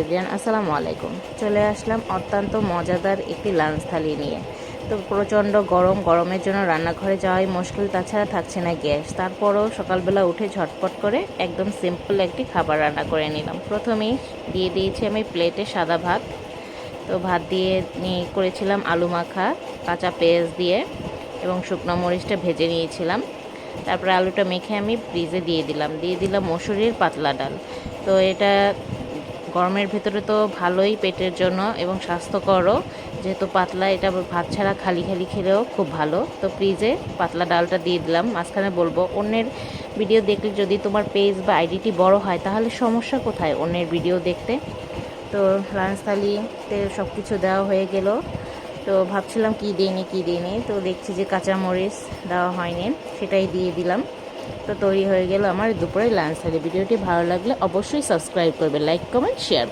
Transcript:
Everyone, আসসালামু আলাইকুম। চলে আসলাম অত্যন্ত মজাদার একটি লাঞ্চ থালি নিয়ে। তো প্রচণ্ড গরমের জন্য রান্নাঘরে যাওয়াই মুশকিল, তাছাড়া থাকছে না গ্যাস। তারপরও সকালবেলা উঠে ঝটপট করে একদম সিম্পল একটি খাবার রান্না করে নিলাম। প্রথমেই দিয়ে দিয়েছি আমি প্লেটে সাদা ভাত। তো ভাত দিয়ে করেছিলাম আলু মাখা কাঁচা পেঁয়াজ দিয়ে এবং শুকনো মরিচটা ভেজে নিয়েছিলাম। তারপরে আলুটা মেখে আমি ফ্রিজে দিয়ে দিলাম মসুরির পাতলা ডাল। তো এটা গরমের ভেতরে তো ভালোই পেটের জন্য এবং স্বাস্থ্যকরও, যেহেতু পাতলা, এটা ভাত ছাড়া খালি খালি খেলেও খুব ভালো। তো ফ্রিজে পাতলা ডালটা দিয়ে দিলাম। মাঝখানে বলবো, অন্যের ভিডিও দেখলে যদি তোমার পেজ বা আইডিটি বড় হয় তাহলে সমস্যা কোথায় অন্যের ভিডিও দেখতে। তো লাঞ্চ থালিতে সব কিছু দেওয়া হয়ে গেল। তো ভাবছিলাম কী দিইনি, তো দেখছি যে কাঁচামরিচ দেওয়া হয়নি, সেটাই দিয়ে দিলাম। তো তৈরি হয়ে গেল আমার দুপুরের লাঞ্চ থালি। ভিডিওটি ভালো লাগলে অবশ্যই সাবস্ক্রাইব করবে, লাইক কমেন্ট শেয়ার।